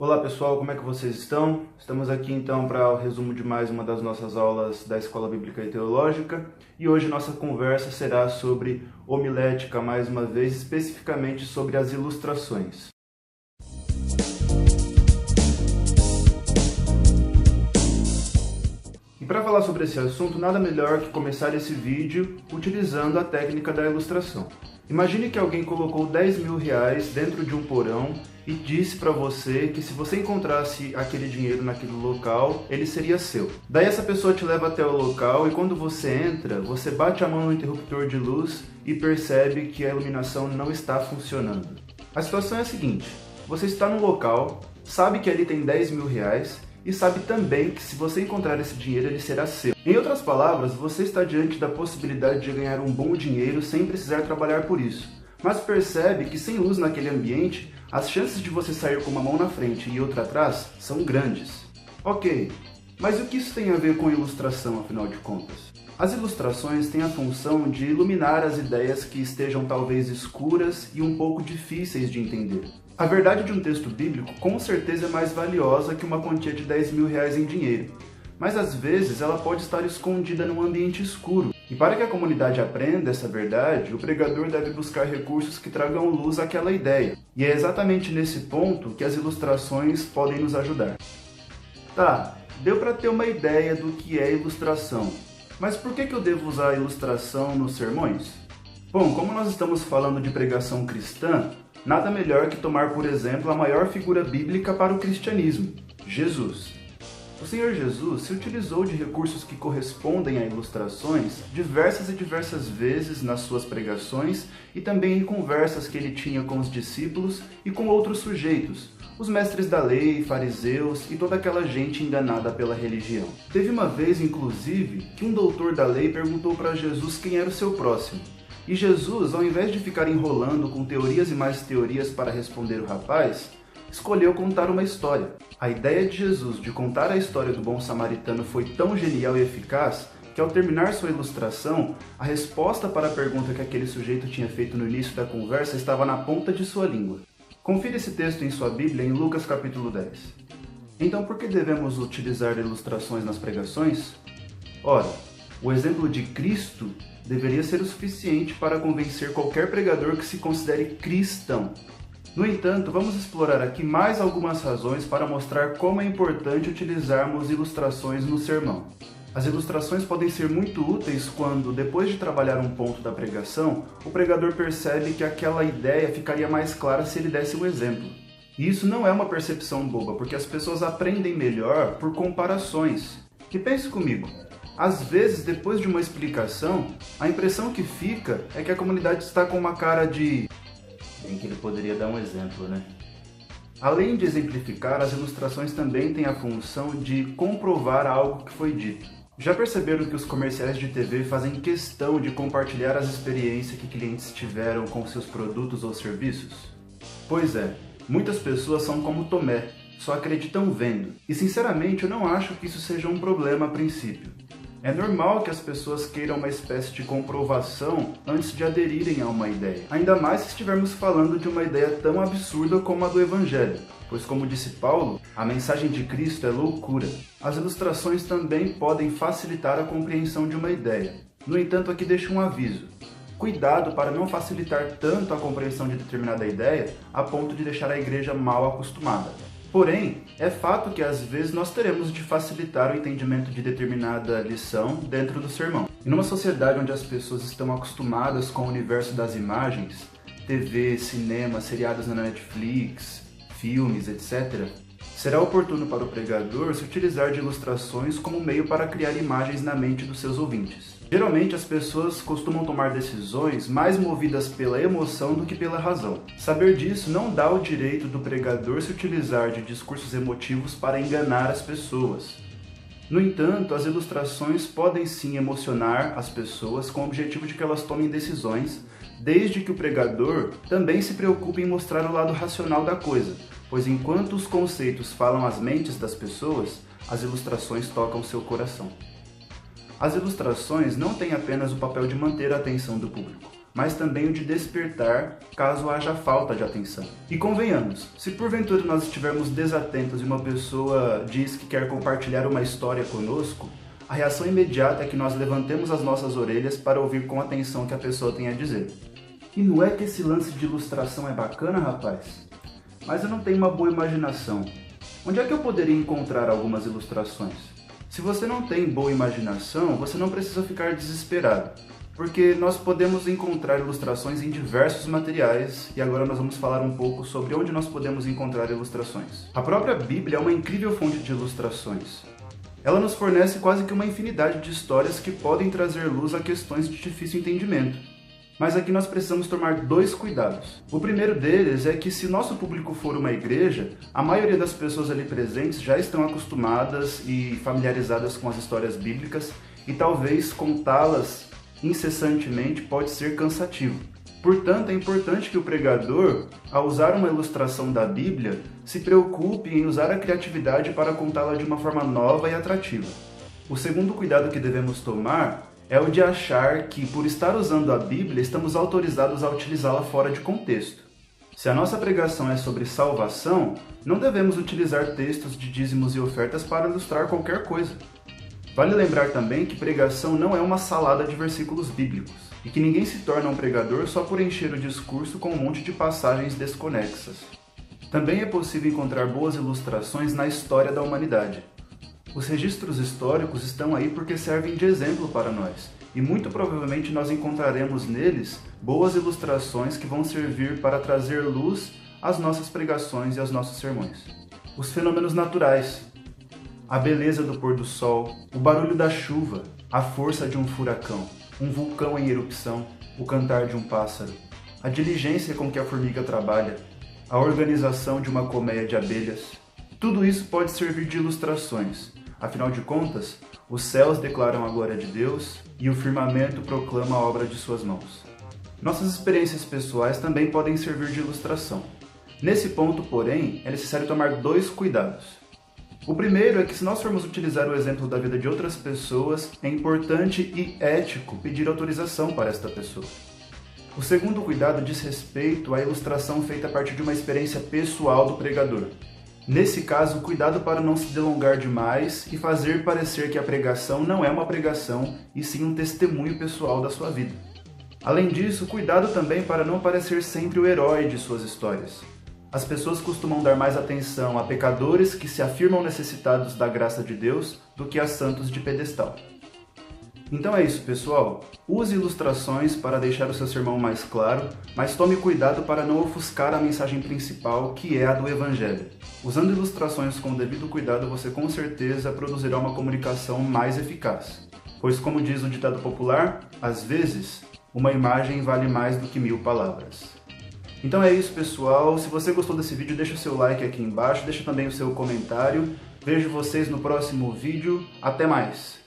Olá pessoal, como é que vocês estão? Estamos aqui então para o resumo de mais uma das nossas aulas da Escola Bíblica e Teológica e hoje nossa conversa será sobre homilética, mais uma vez, especificamente sobre as ilustrações. E para falar sobre esse assunto, nada melhor que começar esse vídeo utilizando a técnica da ilustração. Imagine que alguém colocou 10 mil reais dentro de um porão e disse para você que se você encontrasse aquele dinheiro naquele local, ele seria seu. Daí essa pessoa te leva até o local e quando você entra, você bate a mão no interruptor de luz e percebe que a iluminação não está funcionando. A situação é a seguinte: você está no local, sabe que ali tem 10 mil reais e sabe também que se você encontrar esse dinheiro, ele será seu. Em outras palavras, você está diante da possibilidade de ganhar um bom dinheiro sem precisar trabalhar por isso. Mas percebe que sem luz naquele ambiente, as chances de você sair com uma mão na frente e outra atrás são grandes. Ok, mas o que isso tem a ver com ilustração, afinal de contas? As ilustrações têm a função de iluminar as ideias que estejam talvez escuras e um pouco difíceis de entender. A verdade de um texto bíblico com certeza é mais valiosa que uma quantia de 10 mil reais em dinheiro, mas às vezes ela pode estar escondida num ambiente escuro. E para que a comunidade aprenda essa verdade, o pregador deve buscar recursos que tragam luz àquela ideia. E é exatamente nesse ponto que as ilustrações podem nos ajudar. Tá, deu para ter uma ideia do que é ilustração, mas por que eu devo usar a ilustração nos sermões? Bom, como nós estamos falando de pregação cristã, nada melhor que tomar, por exemplo, a maior figura bíblica para o cristianismo, Jesus. O Senhor Jesus se utilizou de recursos que correspondem a ilustrações diversas vezes nas suas pregações e também em conversas que ele tinha com os discípulos e com outros sujeitos, os mestres da lei, fariseus e toda aquela gente enganada pela religião. Teve uma vez, inclusive, que um doutor da lei perguntou para Jesus quem era o seu próximo. E Jesus, ao invés de ficar enrolando com teorias e mais teorias para responder o rapaz, escolheu contar uma história. A ideia de Jesus de contar a história do bom samaritano foi tão genial e eficaz que, ao terminar sua ilustração, a resposta para a pergunta que aquele sujeito tinha feito no início da conversa estava na ponta de sua língua. Confira esse texto em sua Bíblia em Lucas capítulo 10. Então, por que devemos utilizar ilustrações nas pregações? Ora, o exemplo de Cristo deveria ser o suficiente para convencer qualquer pregador que se considere cristão. No entanto, vamos explorar aqui mais algumas razões para mostrar como é importante utilizarmos ilustrações no sermão. As ilustrações podem ser muito úteis quando, depois de trabalhar um ponto da pregação, o pregador percebe que aquela ideia ficaria mais clara se ele desse um exemplo. E isso não é uma percepção boba, porque as pessoas aprendem melhor por comparações. E pense comigo, às vezes, depois de uma explicação, a impressão que fica é que a comunidade está com uma cara de... Bem que ele poderia dar um exemplo, né? Além de exemplificar, as ilustrações também têm a função de comprovar algo que foi dito. Já perceberam que os comerciais de TV fazem questão de compartilhar as experiências que clientes tiveram com seus produtos ou serviços? Pois é, muitas pessoas são como Tomé, só acreditam vendo. E sinceramente eu não acho que isso seja um problema a princípio. É normal que as pessoas queiram uma espécie de comprovação antes de aderirem a uma ideia. Ainda mais se estivermos falando de uma ideia tão absurda como a do Evangelho, pois como disse Paulo, a mensagem de Cristo é loucura. As ilustrações também podem facilitar a compreensão de uma ideia. No entanto, aqui deixo um aviso. Cuidado para não facilitar tanto a compreensão de determinada ideia a ponto de deixar a igreja mal acostumada. Porém, é fato que às vezes nós teremos de facilitar o entendimento de determinada lição dentro do sermão. E numa sociedade onde as pessoas estão acostumadas com o universo das imagens, TV, cinema, seriados na Netflix, filmes, etc., será oportuno para o pregador se utilizar de ilustrações como meio para criar imagens na mente dos seus ouvintes. Geralmente as pessoas costumam tomar decisões mais movidas pela emoção do que pela razão. Saber disso não dá o direito do pregador se utilizar de discursos emotivos para enganar as pessoas. No entanto, as ilustrações podem sim emocionar as pessoas com o objetivo de que elas tomem decisões, desde que o pregador também se preocupe em mostrar o lado racional da coisa, pois enquanto os conceitos falam às mentes das pessoas, as ilustrações tocam seu coração. As ilustrações não têm apenas o papel de manter a atenção do público, mas também o de despertar, caso haja falta de atenção. E convenhamos, se porventura nós estivermos desatentos e uma pessoa diz que quer compartilhar uma história conosco, a reação imediata é que nós levantemos as nossas orelhas para ouvir com atenção o que a pessoa tem a dizer. E não é que esse lance de ilustração é bacana, rapaz? Mas eu não tenho uma boa imaginação. Onde é que eu poderia encontrar algumas ilustrações? Se você não tem boa imaginação, você não precisa ficar desesperado, porque nós podemos encontrar ilustrações em diversos materiais, e agora nós vamos falar um pouco sobre onde nós podemos encontrar ilustrações. A própria Bíblia é uma incrível fonte de ilustrações. Ela nos fornece quase que uma infinidade de histórias que podem trazer luz a questões de difícil entendimento. Mas aqui nós precisamos tomar dois cuidados. O primeiro deles é que se nosso público for uma igreja, a maioria das pessoas ali presentes já estão acostumadas e familiarizadas com as histórias bíblicas e talvez contá-las incessantemente pode ser cansativo. Portanto, é importante que o pregador, ao usar uma ilustração da Bíblia, se preocupe em usar a criatividade para contá-la de uma forma nova e atrativa. O segundo cuidado que devemos tomar é o de achar que, por estar usando a Bíblia, estamos autorizados a utilizá-la fora de contexto. Se a nossa pregação é sobre salvação, não devemos utilizar textos de dízimos e ofertas para ilustrar qualquer coisa. Vale lembrar também que pregação não é uma salada de versículos bíblicos, e que ninguém se torna um pregador só por encher o discurso com um monte de passagens desconexas. Também é possível encontrar boas ilustrações na história da humanidade. Os registros históricos estão aí porque servem de exemplo para nós, e muito provavelmente nós encontraremos neles boas ilustrações que vão servir para trazer luz às nossas pregações e aos nossos sermões. Os fenômenos naturais, a beleza do pôr do sol, o barulho da chuva, a força de um furacão, um vulcão em erupção, o cantar de um pássaro, a diligência com que a formiga trabalha, a organização de uma colmeia de abelhas. Tudo isso pode servir de ilustrações. Afinal de contas, os céus declaram a glória de Deus e o firmamento proclama a obra de suas mãos. Nossas experiências pessoais também podem servir de ilustração. Nesse ponto, porém, é necessário tomar dois cuidados. O primeiro é que, se nós formos utilizar o exemplo da vida de outras pessoas, é importante e ético pedir autorização para esta pessoa. O segundo cuidado diz respeito à ilustração feita a partir de uma experiência pessoal do pregador. Nesse caso, cuidado para não se delongar demais e fazer parecer que a pregação não é uma pregação, e sim um testemunho pessoal da sua vida. Além disso, cuidado também para não parecer sempre o herói de suas histórias. As pessoas costumam dar mais atenção a pecadores que se afirmam necessitados da graça de Deus do que a santos de pedestal. Então é isso, pessoal. Use ilustrações para deixar o seu sermão mais claro, mas tome cuidado para não ofuscar a mensagem principal, que é a do Evangelho. Usando ilustrações com o devido cuidado, você com certeza produzirá uma comunicação mais eficaz. Pois, como diz o ditado popular, às vezes, uma imagem vale mais do que 1000 palavras. Então é isso, pessoal. Se você gostou desse vídeo, deixa o seu like aqui embaixo, deixa também o seu comentário. Vejo vocês no próximo vídeo. Até mais!